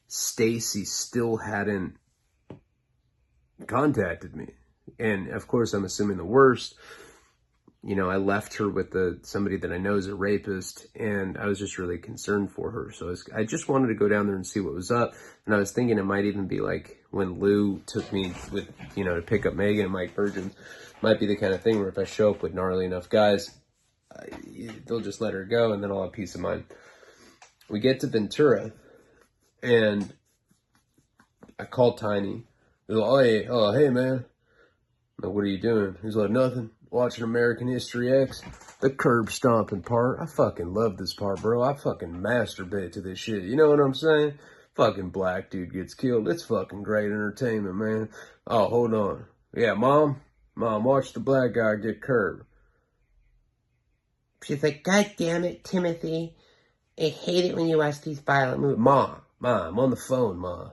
[SPEAKER 1] Stacy still hadn't contacted me. And of course, I'm assuming the worst. You know, I left her with somebody that I know is a rapist, and I was just really concerned for her. So I just wanted to go down there and see what was up. And I was thinking it might even be like when Lou took me with, you know, to pick up Megan and Mike Virgin. Might be the kind of thing where if I show up with gnarly enough guys, they'll just let her go, and then I'll have peace of mind. We get to Ventura, and I call Tiny. He's like, oh, hey, man. I'm like, what are you doing? He's like, nothing. Watching American History X. The curb stomping part. I fucking love this part, bro. I fucking masturbate to this shit. You know what I'm saying? Fucking black dude gets killed. It's fucking great entertainment, man. Oh, hold on. Yeah, Mom, watch the black guy get curbed. She's like, God damn it, Timothy. I hate it when you watch these violent movies. Mom, I'm on the phone, Ma.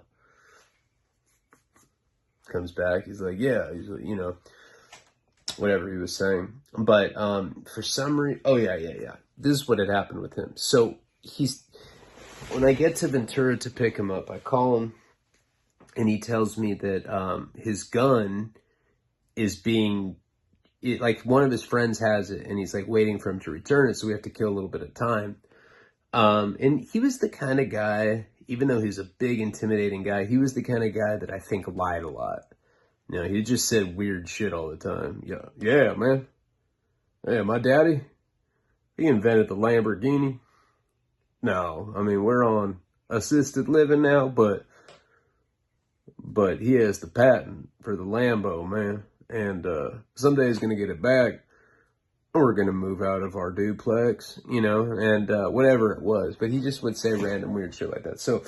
[SPEAKER 1] Comes back. He's like, yeah. He's like, you know, whatever he was saying. But for some reason, oh, yeah. This is what had happened with him. So when I get to Ventura to pick him up, I call him, and he tells me that his gun is like one of his friends has it, and he's like waiting for him to return it, so we have to kill a little bit of time. And he was the kind of guy, even though he's a big, intimidating guy, he was the kind of guy that I think lied a lot. You know, he just said weird shit all the time. Yeah, man. Yeah, my daddy, he invented the Lamborghini. No, I mean, we're on assisted living now, but but he has the patent for the Lambo, man. And someday he's going to get it back. We're going to move out of our duplex, you know, and whatever it was. But he just would say random weird shit like that. So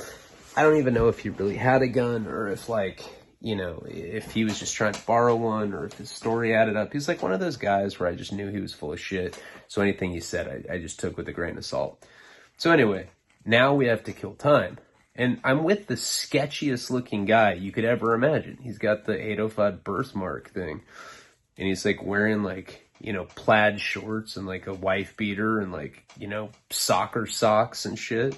[SPEAKER 1] I don't even know if he really had a gun or if, like, you know, if he was just trying to borrow one or if his story added up. He's like one of those guys where I just knew he was full of shit. So anything he said, I just took with a grain of salt. So anyway, now we have to kill time. And I'm with the sketchiest looking guy you could ever imagine. He's got the 805 birthmark thing. And he's like wearing like, you know, plaid shorts and like a wife beater and like, you know, soccer socks and shit.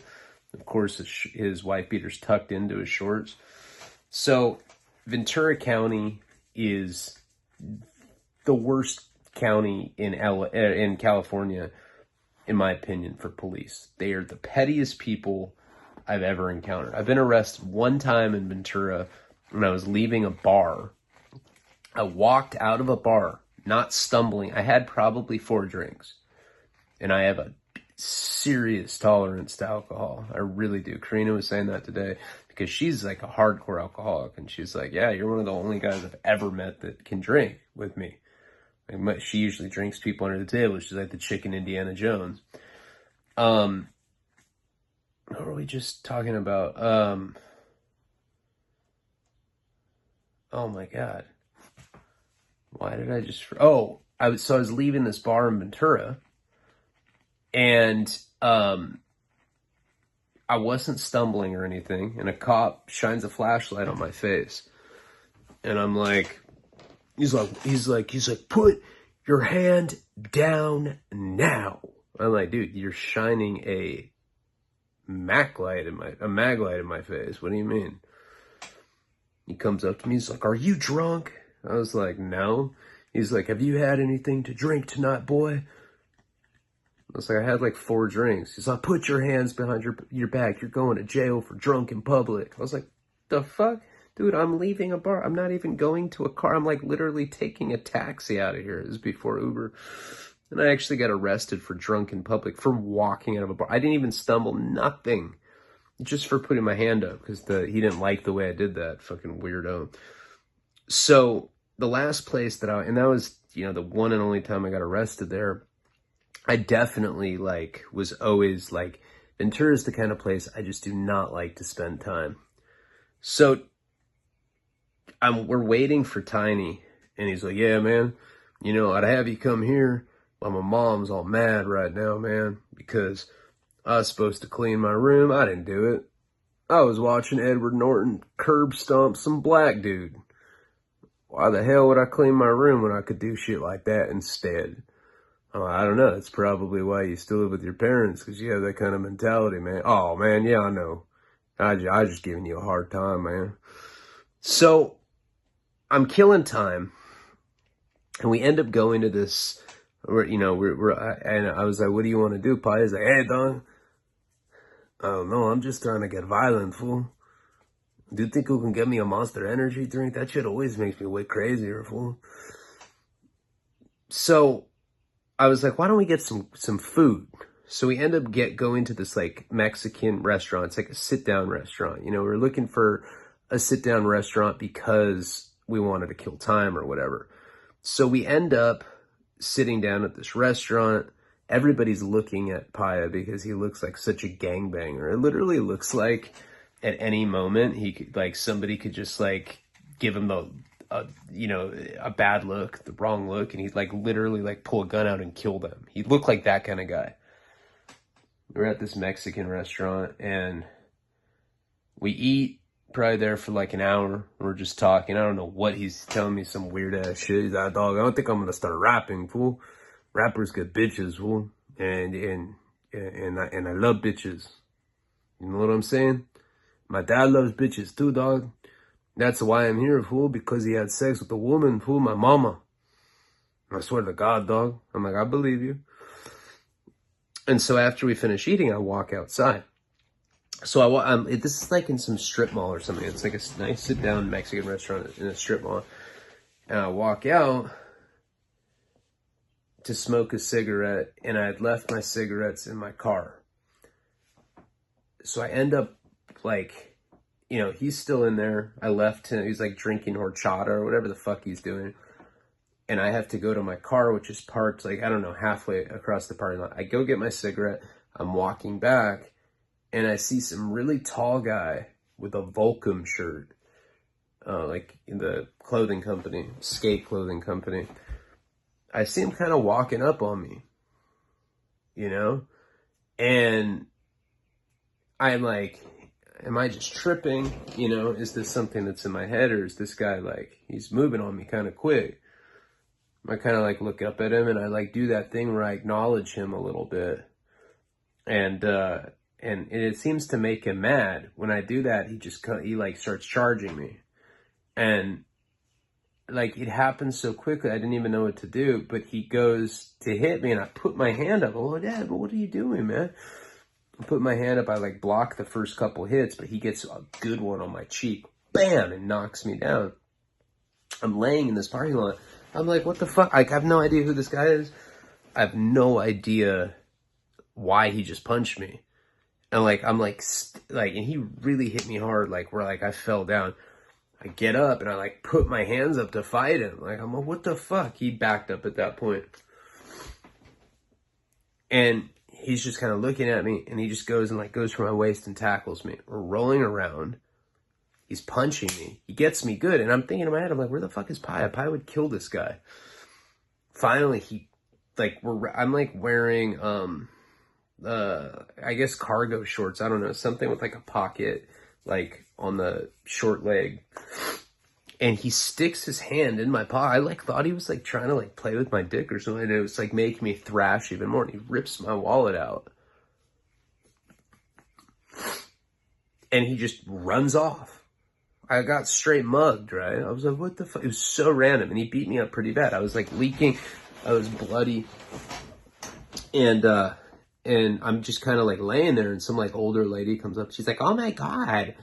[SPEAKER 1] Of course, his wife beater's tucked into his shorts. So Ventura County is the worst county in California, in my opinion, for police. They are the pettiest people I've ever encountered. I've been arrested one time in Ventura when I was leaving a bar. I walked out of a bar, not stumbling. I had probably 4 drinks, and I have a serious tolerance to alcohol. I really do. Karina was saying that today because she's like a hardcore alcoholic, and she's like, yeah, you're one of the only guys I've ever met that can drink with me. Like, she usually drinks people under the table. She's like the chicken Indiana Jones. What were we just talking about? Oh my God. Why did I just... Oh, I was leaving this bar in Ventura, and I wasn't stumbling or anything, and a cop shines a flashlight on my face, and I'm like, he's like, put your hand down now. I'm like, dude, you're shining a mag light in my face. What do you mean? He comes up to me, he's like, are you drunk? I was like, no. He's like, have you had anything to drink tonight, boy? I was like, I had like 4 drinks. He's like, put your hands behind your back. You're going to jail for drunk in public. I was like, the fuck? Dude, I'm leaving a bar. I'm not even going to a car. I'm like literally taking a taxi out of here. This is before Uber. And I actually got arrested for drunk in public for walking out of a bar. I didn't even stumble, nothing. Just for putting my hand up because he didn't like the way I did that. Fucking weirdo. So the last place and that was, you know, the one and only time I got arrested there, I definitely like was always like, Ventura is the kind of place I just do not like to spend time. So we're waiting for Tiny, and he's like, yeah, man, you know, I'd have you come here, but my mom's all mad right now, man, because I was supposed to clean my room. I didn't do it. I was watching Edward Norton curb stomp some black dude. Why the hell would I clean my room when I could do shit like that instead? Oh, I don't know. It's probably why you still live with your parents, because you have that kind of mentality, man. Oh, man, yeah, I know. I just giving you a hard time, man. So I'm killing time, and we end up going to this, and I was like, what do you want to do, Paya? He's like, hey, dog. Oh, no, I'm just trying to get violent, fool. Do you think you can get me a Monster Energy drink? That shit always makes me way crazier, fool. So I was like, why don't we get some food? So we end up going to this like Mexican restaurant. It's like a sit-down restaurant. You know, we're looking for a sit-down restaurant because we wanted to kill time or whatever. So we end up sitting down at this restaurant. Everybody's looking at Paya because he looks like such a gangbanger. It literally looks like at any moment he could, like, somebody could just like give him a bad look, the wrong look, and he'd like literally like pull a gun out and kill them. He looked like that kind of guy. We're at this Mexican restaurant and we eat, probably there for like an hour. We're just talking. I don't know what he's telling me, some weird ass shit. He's like, dog, I don't think I'm gonna start rapping, fool. Rappers get bitches, fool. And I love bitches. You know what I'm saying? My dad loves bitches too, dog. That's why I'm here, fool, because he had sex with a woman, fool, my mama. I swear to God, dog. I'm like, I believe you. And so after we finish eating, I walk outside. So this is like in some strip mall or something. It's like a nice sit-down Mexican restaurant in a strip mall. And I walk out to smoke a cigarette, and I had left my cigarettes in my car. So I end up like you know, he's still in there. I left him. He's like drinking horchata or whatever the fuck he's doing. And I have to go to my car, which is parked like, I don't know, halfway across the parking lot. I go get my cigarette. I'm walking back and I see some really tall guy with a Volcom shirt, like in the clothing company, skate clothing company. I see him kind of walking up on me, you know? And I'm like, am I just tripping? You know, is this something that's in my head, or is this guy like, he's moving on me kind of quick? I kind of like look up at him and I like do that thing where I acknowledge him a little bit. And it seems to make him mad. When I do that, he like starts charging me. And like it happens so quickly, I didn't even know what to do, but he goes to hit me and I put my hand up. Oh, Dad, what are you doing, man? I put my hand up, I like block the first couple hits, but he gets a good one on my cheek. Bam! And knocks me down. I'm laying in this parking lot. I'm like, what the fuck? Like, I have no idea who this guy is. I have no idea why he just punched me. And like, I'm like, and he really hit me hard, like where like I fell down. I get up and I like put my hands up to fight him. Like, I'm like, what the fuck? He backed up at that point. And he's just kind of looking at me and he just goes and like goes for my waist and tackles me. We're rolling around. He's punching me. He gets me good. And I'm thinking in my head, I'm like, where the fuck is Paya? Paya would kill this guy. Finally, I'm like wearing, I guess cargo shorts. I don't know, something with like a pocket, like on the short leg. And he sticks his hand in my paw. I like thought he was like trying to like play with my dick or something. And it was like making me thrash even more. And he rips my wallet out. And he just runs off. I got straight mugged, right? I was like, what the fuck? It was so random. And he beat me up pretty bad. I was like leaking. I was bloody. And I'm just kind of like laying there and some like older lady comes up. She's like, oh my God,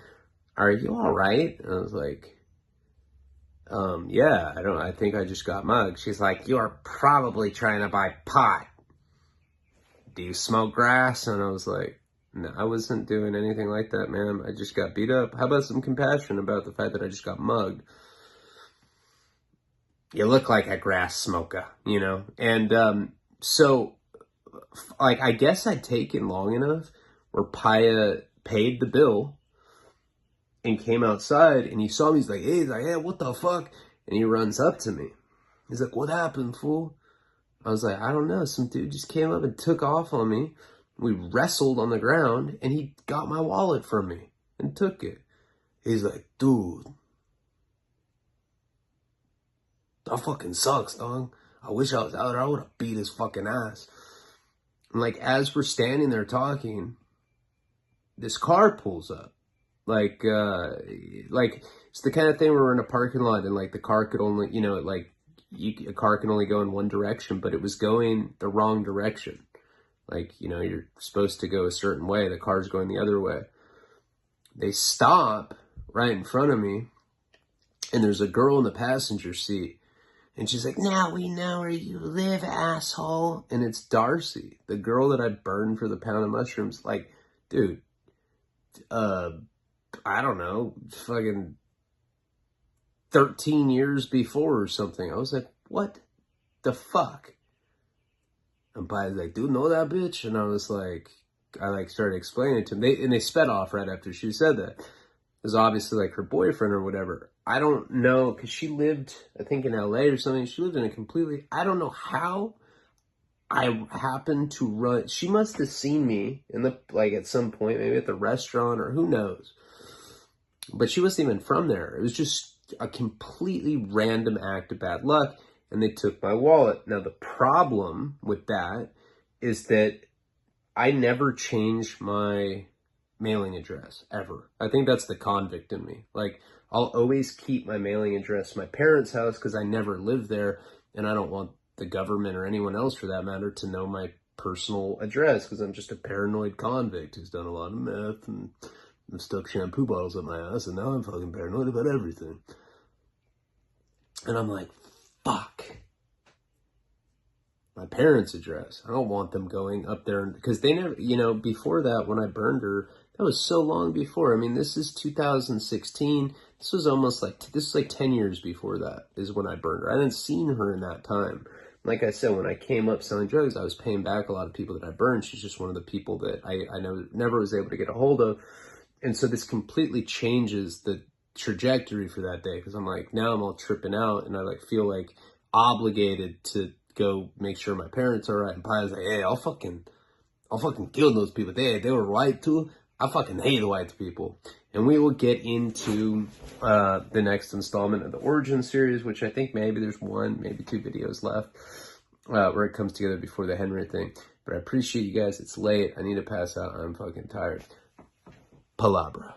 [SPEAKER 1] are you all right? And I was like, yeah, I think I just got mugged. She's like, you're probably trying to buy pot. Do you smoke grass? And I was like, no, I wasn't doing anything like that, ma'am. I just got beat up. How about some compassion about the fact that I just got mugged? You look like a grass smoker, you know? And so, like, I guess I'd taken long enough where Paya paid the bill and came outside and he saw me. He's like, hey, what the fuck? And he runs up to me. He's like, what happened, fool? I was like, I don't know. Some dude just came up and took off on me. We wrestled on the ground, and he got my wallet from me and took it. He's like, dude, that fucking sucks, dog. I wish I was out there. I would have beat his fucking ass. And like, as we're standing there talking, this car pulls up. Like it's the kind of thing where we're in a parking lot, and like the car could only, you know, like a car can only go in one direction, but it was going the wrong direction. Like, you know, you're supposed to go a certain way. The car's going the other way. They stop right in front of me. And there's a girl in the passenger seat. And she's like, now we know where you live, asshole. And it's Darcy, the girl that I burned for the pound of mushrooms. Like, dude, I don't know, fucking 13 years before or something. I was like, what the fuck? And Paya's like, dude, know that bitch? And I was like, I like started explaining it to him. They sped off right after she said that. It was obviously like her boyfriend or whatever. I don't know, because she lived, I think in LA or something. She lived in a completely, I don't know how I happened to run. She must have seen me in the, like at some point, maybe at the restaurant or who knows. But she wasn't even from there. It was just a completely random act of bad luck. And they took my wallet. Now, the problem with that is that I never changed my mailing address, ever. I think that's the convict in me. Like, I'll always keep my mailing address my parents' house because I never lived there, and I don't want the government or anyone else, for that matter, to know my personal address because I'm just a paranoid convict who's done a lot of meth and I've stuck shampoo bottles up my ass, and now I'm fucking paranoid about everything. And I'm like, fuck. My parents' address. I don't want them going up there because they never, you know, before that, when I burned her, That was so long before. I mean, this is 2016. This was almost like, this is like 10 years before that is when I burned her. I hadn't seen her in that time. Like I said, when I came up selling drugs, I was paying back a lot of people that I burned. She's just one of the people that I never was able to get a hold of. And so this completely changes the trajectory for that day, because I'm like, now I'm all tripping out and I like feel like obligated to go make sure my parents are right. And Paya's like, hey, I'll fucking kill those people. They were white too. I fucking hate white people. And we will get into the next installment of the Origin series, which I think maybe there's one, maybe 2 videos left where it comes together before the Henry thing. But I appreciate you guys. It's late. I need to pass out. I'm fucking tired. Palabra.